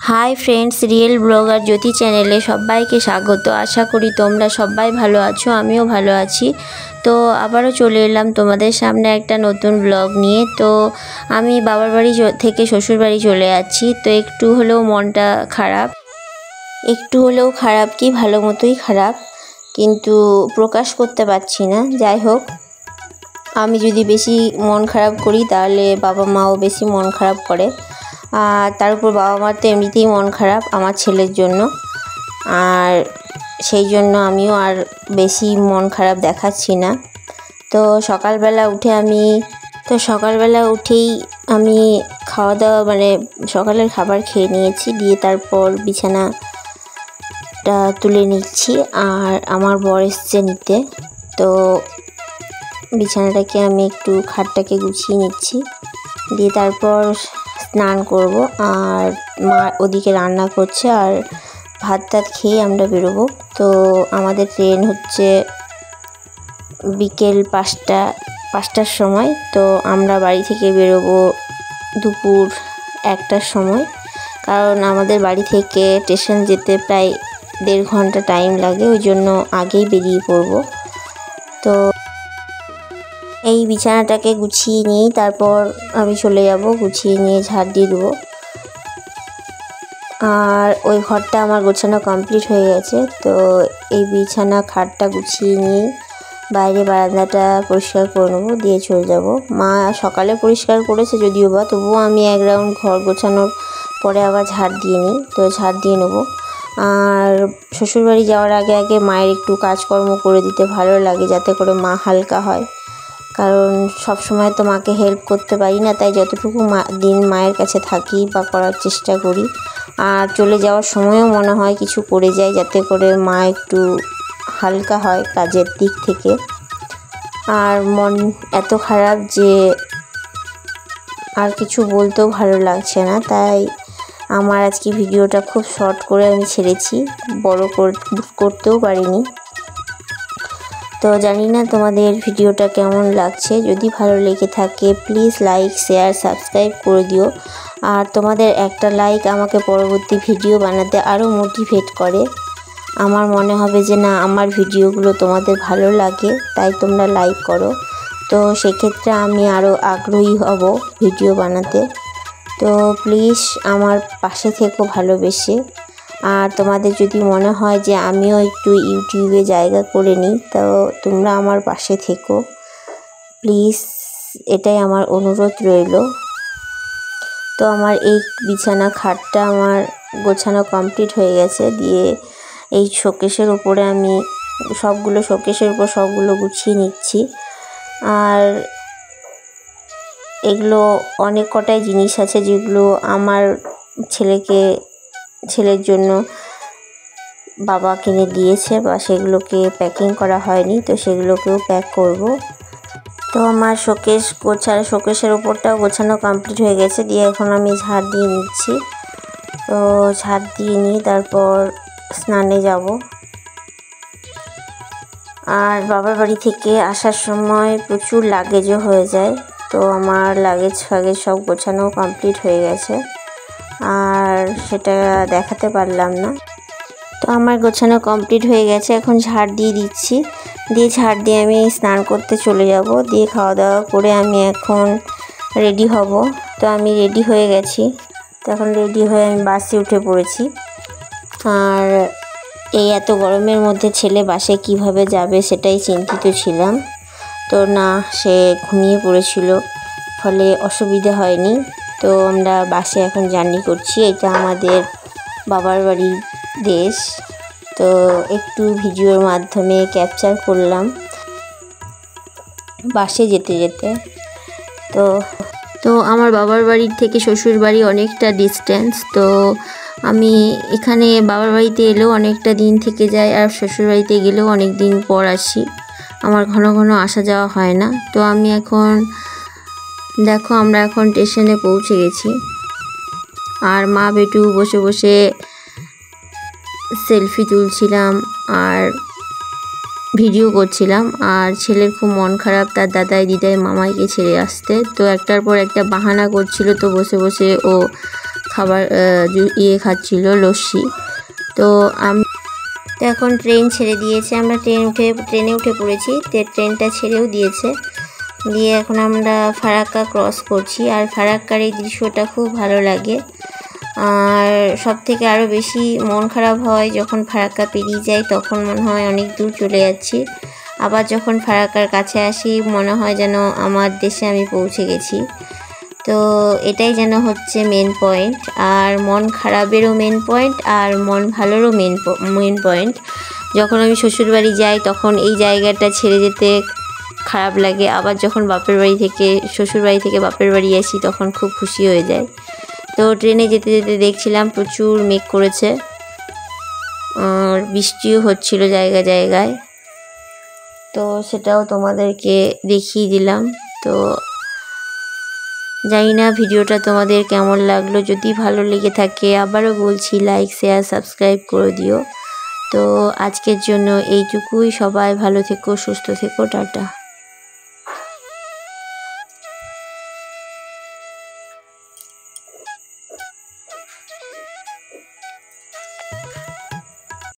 Hi friends, real blogger জ্যোতি চ্যানেলে সবাইকে স্বাগত। আশা করি তোমরা সবাই ভালো আছো, আমিও ভালো আছি। তো আবারও চলে এলাম তোমাদের সামনে একটা নতুন ব্লগ নিয়ে। তো আমি বাবার বাড়ি থেকে শ্বশুর বাড়ি চলে যাচ্ছি। তো একটু হলেও মনটা খারাপ, একটু হলেও খারাপ কি ভালো মতোই খারাপ, কিন্তু প্রকাশ করতে পারছি না। যাই হোক, আমি যদি বেশি মন খারাপ করি তাহলে বাবা মাও বেশি মন খারাপ করে। আর তার উপর বাবা মার তো এমনিতেই মন খারাপ আমার ছেলের জন্য, আর সেই জন্য আমিও আর বেশি মন খারাপ দেখাচ্ছি না। তো সকালবেলা উঠেই আমি খাওয়া দাওয়া সকালের খাবার খেয়ে নিয়েছি, দিয়ে তারপর বিছানাটা তুলে নিচ্ছি। আর আমার বর এসছে নিতে, তো বিছানাটাকে আমি একটু খাটটাকে গুছিয়ে নিচ্ছি, দিয়ে তারপর স্নান করব। আর মা ওদিকে রান্না করছে, আর ভাত টাত খেয়ে আমরা বেরোবো। তো আমাদের ট্রেন হচ্ছে বিকেল 5টার সময়। তো আমরা বাড়ি থেকে বেরোবো দুপুর 1টার সময়, কারণ আমাদের বাড়ি থেকে স্টেশন যেতে প্রায় 1.5 ঘন্টা টাইম লাগে, ওই জন্য আগেই বেরিয়ে পড়ব। তো এই বিছানাটাকে গুছিয়ে নিই, তারপর আমি চলে যাব, গুছিয়ে নিয়ে ঝাড় দিয়ে দেবো। আর ওই ঘরটা আমার গোছানো কমপ্লিট হয়ে গেছে। তো এই বিছানা খাটটা গুছিয়ে নিয়ে বাইরে বারান্দাটা পরিষ্কার করে নেবো, দিয়ে চলে যাব। মা সকালে পরিষ্কার করেছে যদিও বা, তবুও আমি এক রাউন্ড ঘর গোছানোর পরে আবার ঝাড় দিয়ে নিই। তো ঝাড় দিয়ে নেবো। আর শ্বশুরবাড়ি যাওয়ার আগে আগে মায়ের একটু কাজকর্ম করে দিতে ভালো লাগে, যাতে করে মা হালকা হয়। কারণ সব সময় তো মাকে হেল্প করতে পারি না, তাই যতটুকু দিন মায়ের কাছে থাকি বা করার চেষ্টা করি। আর চলে যাওয়ার সময়ও মনে হয় কিছু করে যাই, যাতে করে মা একটু হালকা হয় কাজের দিক থেকে। আর মন এত খারাপ যে আর কিছু বলতেও ভালো লাগছে না, তাই আমার আজকে ভিডিওটা খুব শর্ট করে আমি ছেড়েছি, বড় করতেও পারিনি। তো জানি না তোমাদের ভিডিওটা কেমন লাগছে, যদি ভালো লেগে থাকে প্লিজ লাইক, শেয়ার, সাবস্ক্রাইব করে দিও। আর তোমাদের একটা লাইক আমাকে পরবর্তী ভিডিও বানাতে আরও মোটিভেট করে। আমার মনে হবে যে না, আমার ভিডিওগুলো তোমাদের ভালো লাগে, তাই তোমরা লাইক করো। তো সেক্ষেত্রে আমি আরও আগ্রহী হব ভিডিও বানাতে। তো প্লিজ আমার পাশে থেকো ভালোবেসে। আর তোমাদের যদি মনে হয় যে আমিও একটু ইউটিউবে জায়গা করে নিই, তো তোমরা আমার পাশে থেকো প্লিজ, এটাই আমার অনুরোধ রইল। তো আমার এই বিছানা খাটটা আমার গোছানো কমপ্লিট হয়ে গেছে, দিয়ে এই শোকেসের উপরে আমি সবগুলো গুছিয়ে নিচ্ছি। আর এগুলো অনেক কটাই জিনিস আছে যেগুলো আমার ছেলের জন্য বাবা কিনে দিয়েছে, বা সেগুলোকে প্যাকিং করা হয়নি, তো সেগুলোকেও প্যাক করব। তো আমার শোকেসের উপরটাও গোছানো কমপ্লিট হয়ে গেছে, দিয়ে এখন আমি ঝাড় দিয়ে নিচ্ছি। তো ঝাড় দিয়ে নিয়ে তারপর স্নানে যাব। আর বাবার বাড়ি থেকে আসার সময় প্রচুর লাগেজও হয়ে যায়, তো আমার লাগেজ সব গোছানো কমপ্লিট হয়ে গেছে, আর সেটা দেখাতে পারলাম না। তো আমার গোছানো কমপ্লিট হয়ে গেছে, এখন ঝাড় দিয়ে দিচ্ছি। ঝাড় দিয়ে আমি স্নান করতে চলে যাব, দিয়ে খাওয়া দাওয়া করে আমি এখন রেডি হব। তো আমি রেডি হয়ে গেছি, তো এখন রেডি হয়ে আমি বাসে উঠে পড়েছি। আর এই এত গরমের মধ্যে ছেলে বাসে কিভাবে যাবে সেটাই চিন্তিত ছিলাম। তো না, সে ঘুমিয়ে পড়েছিল, ফলে অসুবিধা হয়নি। তো আমরা বাসে এখন জার্নি করছি, এটা আমাদের বাবার বাড়ির দেশ। তো একটু ভিডিওর মাধ্যমে ক্যাপচার করলাম বাসে যেতে যেতে। তো আমার বাবার বাড়ির থেকে শ্বশুর বাড়ি অনেকটা ডিস্টেন্স। তো আমি এখানে বাবার বাড়িতে এলেও অনেকটা দিন থেকে যাই, আর শ্বশুর বাড়িতে গেলেও অনেক দিন পর আসি, আমার ঘন ঘন আসা যাওয়া হয় না। তো আমি এখন দেখো, আমরা এখন স্টেশনে পৌঁছে গেছি, আর মা বেটু বসে বসে সেলফি তুলছিলাম আর ভিডিও করছিলাম। আর ছেলের খুব মন খারাপ, তার দাদাই দিদাই মামাইকে ছেড়ে আসতে। তো একটার পর একটা বাহানা করছিল, তো বসে বসে ও খাবার খাচ্ছিল, লস্যি। তো এখন ট্রেন ছেড়ে দিয়েছে, আমরা ট্রেনে উঠে পড়েছি। ট্রেনটা ছেড়েও দিয়েছে, দিয়ে এখন আমরা ফারাক্কা ক্রস করছি। আর ফারাক্কার এই দৃশ্যটা খুব ভালো লাগে। আর সব থেকে আরও বেশি মন খারাপ হয় যখন ফারাক্কা পেরিয়ে যাই, তখন মনে হয় অনেক দূর চলে যাচ্ছি। আবার যখন ফারাক্কার কাছে আসি মনে হয় যেন আমার দেশে আমি পৌঁছে গেছি। তো এটাই যেন হচ্ছে মেন পয়েন্ট। আর মন খারাপেরও মেন পয়েন্ট আর মন ভালোরও মেন পয়েন্ট। যখন আমি শ্বশুরবাড়ি যাই তখন এই জায়গাটা ছেড়ে যেতে খারাপ লাগে, আবার যখন শ্বশুরবাড়ি থেকে বাপের বাড়ি আসি তখন খুব খুশি হয়ে যায়। তো ট্রেনে যেতে যেতে দেখছিলাম প্রচুর মেঘ করেছে, আর বৃষ্টিও হচ্ছিল জায়গায় জায়গায়। তো সেটাও তোমাদেরকে দেখিয়ে দিলাম। তো জানি না ভিডিওটা তোমাদের কেমন লাগলো। যদি ভালো লেগে থাকে আবারও বলছি লাইক, শেয়ার, সাবস্ক্রাইব করে দিও। তো আজকের জন্য এইটুকুই। সবাই ভালো থেকো, সুস্থ থেকো, টাটা।